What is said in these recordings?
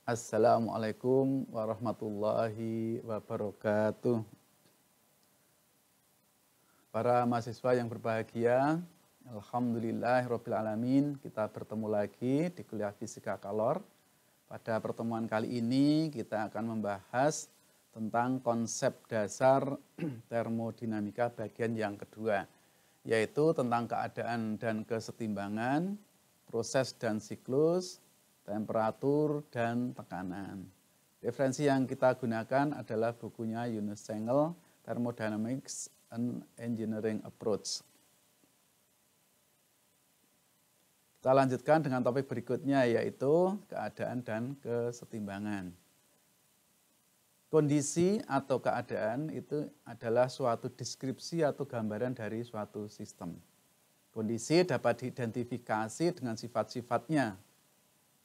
Assalamualaikum warahmatullahi wabarakatuh. Para mahasiswa yang berbahagia, alhamdulillahirabbil alamin, kita bertemu lagi di kuliah Fisika Kalor. Pada pertemuan kali ini kita akan membahas tentang konsep dasar termodinamika bagian yang kedua, yaitu tentang keadaan dan kesetimbangan, proses dan siklus, temperatur dan tekanan. Referensi yang kita gunakan adalah bukunya Yunus Sengel, Thermodynamics and Engineering Approach. Kita lanjutkan dengan topik berikutnya, yaitu keadaan dan kesetimbangan. Kondisi atau keadaan itu adalah suatu deskripsi atau gambaran dari suatu sistem. Kondisi dapat diidentifikasi dengan sifat-sifatnya.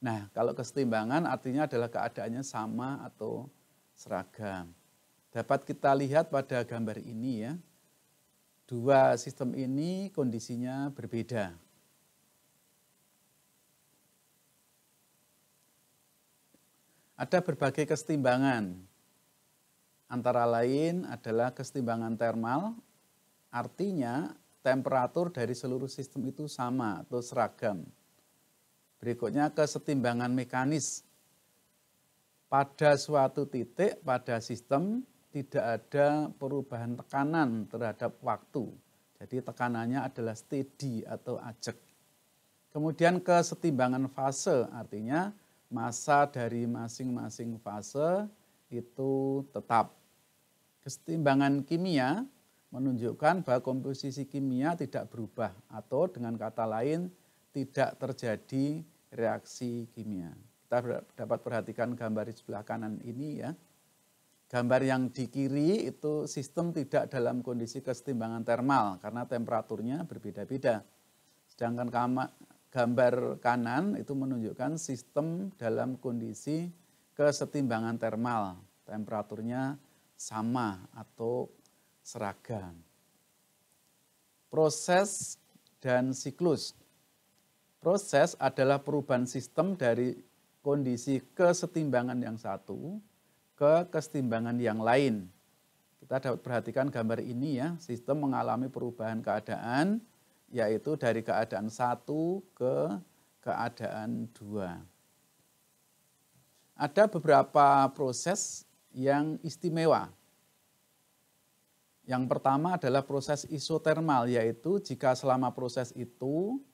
Nah, kalau kesetimbangan artinya adalah keadaannya sama atau seragam. Dapat kita lihat pada gambar ini ya. Dua sistem ini kondisinya berbeda. Ada berbagai kesetimbangan. Antara lain adalah kesetimbangan termal, artinya temperatur dari seluruh sistem itu sama atau seragam. Berikutnya kesetimbangan mekanis. Pada suatu titik pada sistem tidak ada perubahan tekanan terhadap waktu. Jadi tekanannya adalah steady atau ajek. Kemudian kesetimbangan fase, artinya massa dari masing-masing fase itu tetap. Kesetimbangan kimia menunjukkan bahwa komposisi kimia tidak berubah atau dengan kata lain tidak terjadi reaksi kimia. Kita dapat perhatikan gambar di sebelah kanan ini ya. Gambar yang di kiri itu sistem tidak dalam kondisi kesetimbangan termal karena temperaturnya berbeda-beda. Sedangkan gambar kanan itu menunjukkan sistem dalam kondisi kesetimbangan termal. Temperaturnya sama atau seragam. Proses dan siklus. Proses adalah perubahan sistem dari kondisi kesetimbangan yang satu ke kesetimbangan yang lain. Kita dapat perhatikan gambar ini ya, sistem mengalami perubahan keadaan, yaitu dari keadaan satu ke keadaan dua. Ada beberapa proses yang istimewa. Yang pertama adalah proses isotermal, yaitu jika selama proses itu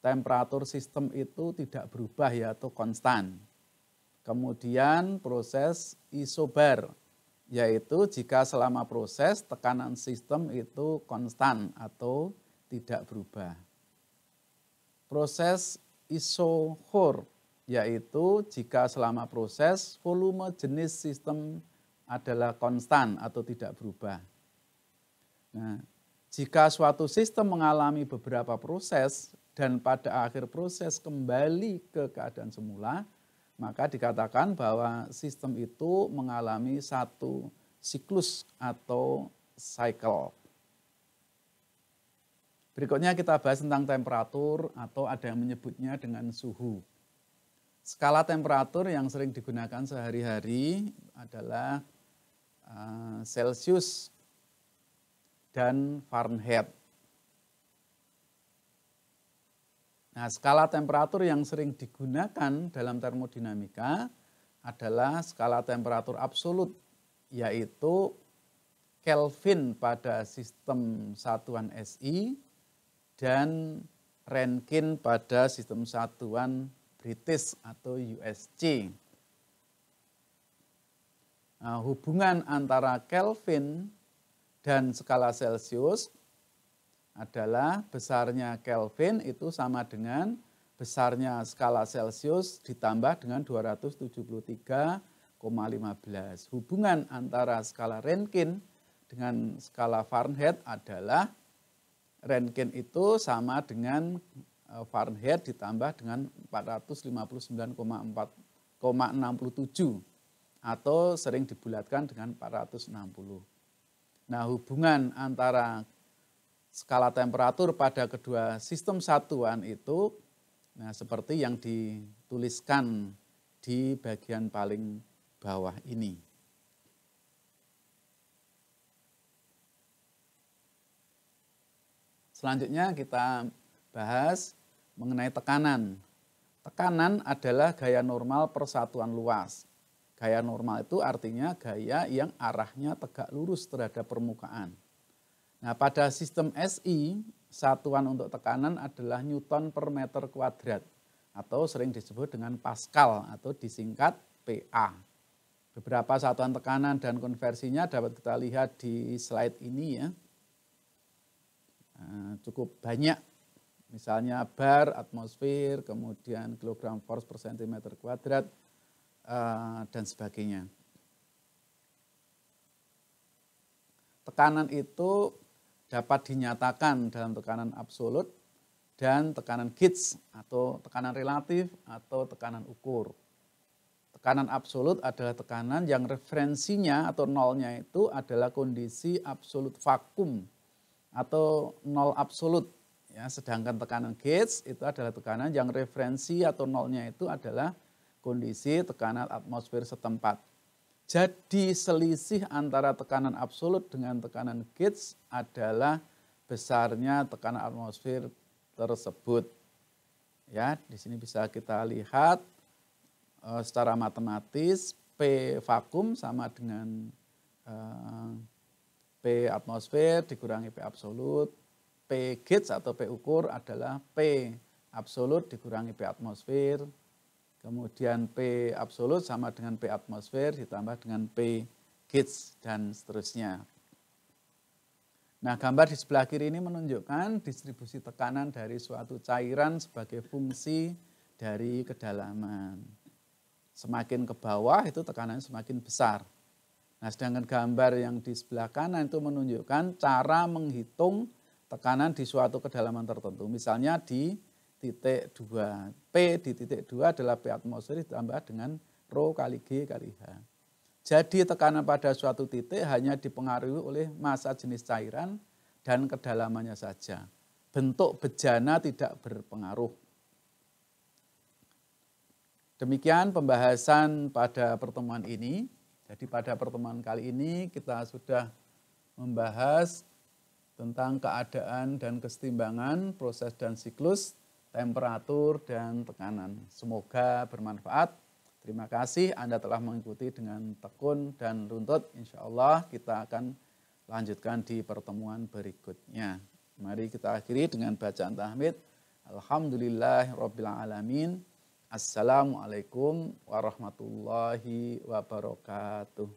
temperatur sistem itu tidak berubah ya atau konstan. Kemudian proses isobar, yaitu jika selama proses tekanan sistem itu konstan atau tidak berubah. Proses isochor, yaitu jika selama proses volume jenis sistem adalah konstan atau tidak berubah. Nah, jika suatu sistem mengalami beberapa proses dan pada akhir proses kembali ke keadaan semula, maka dikatakan bahwa sistem itu mengalami satu siklus atau cycle. Berikutnya kita bahas tentang temperatur atau ada yang menyebutnya dengan suhu. Skala temperatur yang sering digunakan sehari-hari adalah Celsius dan Fahrenheit. Nah, skala temperatur yang sering digunakan dalam termodinamika adalah skala temperatur absolut, yaitu Kelvin pada sistem satuan SI dan Rankine pada sistem satuan British atau USC. Nah, hubungan antara Kelvin dan skala Celsius adalah besarnya Kelvin itu sama dengan besarnya skala Celsius ditambah dengan 273,15. Hubungan antara skala Rankine dengan skala Fahrenheit adalah Rankine itu sama dengan Fahrenheit ditambah dengan 459,67 atau sering dibulatkan dengan 460. Nah, hubungan antara skala temperatur pada kedua sistem satuan itu, nah seperti yang dituliskan di bagian paling bawah ini. Selanjutnya kita bahas mengenai tekanan. Tekanan adalah gaya normal persatuan luas. Gaya normal itu artinya gaya yang arahnya tegak lurus terhadap permukaan. Nah, pada sistem SI, satuan untuk tekanan adalah Newton per meter kuadrat atau sering disebut dengan Pascal atau disingkat PA. Beberapa satuan tekanan dan konversinya dapat kita lihat di slide ini ya. Cukup banyak, misalnya bar, atmosfer, kemudian kilogram force per centimeter kuadrat, dan sebagainya. Tekanan itu dapat dinyatakan dalam tekanan absolut dan tekanan Gauge atau tekanan relatif atau tekanan ukur. Tekanan absolut adalah tekanan yang referensinya atau nolnya itu adalah kondisi absolut vakum atau nol absolut. Ya, sedangkan tekanan Gauge itu adalah tekanan yang referensi atau nolnya itu adalah kondisi tekanan atmosfer setempat. Jadi selisih antara tekanan absolut dengan tekanan Gauge adalah besarnya tekanan atmosfer tersebut. Ya, di sini bisa kita lihat secara matematis P vakum sama dengan P atmosfer dikurangi P absolut. P Gauge atau P ukur adalah P absolut dikurangi P atmosfer. Kemudian P absolut sama dengan P atmosfer ditambah dengan P Gauge dan seterusnya. Nah, gambar di sebelah kiri ini menunjukkan distribusi tekanan dari suatu cairan sebagai fungsi dari kedalaman. Semakin ke bawah itu tekanannya semakin besar. Nah, sedangkan gambar yang di sebelah kanan itu menunjukkan cara menghitung tekanan di suatu kedalaman tertentu. Misalnya di titik 2. P di titik 2 adalah P atmosfer ditambah dengan rho kali G kali H. Jadi tekanan pada suatu titik hanya dipengaruhi oleh massa jenis cairan dan kedalamannya saja. Bentuk bejana tidak berpengaruh. Demikian pembahasan pada pertemuan ini. Jadi pada pertemuan kali ini kita sudah membahas tentang keadaan dan kesetimbangan, proses dan siklus, temperatur dan tekanan. Semoga bermanfaat. Terima kasih Anda telah mengikuti dengan tekun dan runtut. Insya Allah kita akan lanjutkan di pertemuan berikutnya. Mari kita akhiri dengan bacaan tahmid. Alhamdulillahirabbil alamin. Assalamualaikum warahmatullahi wabarakatuh.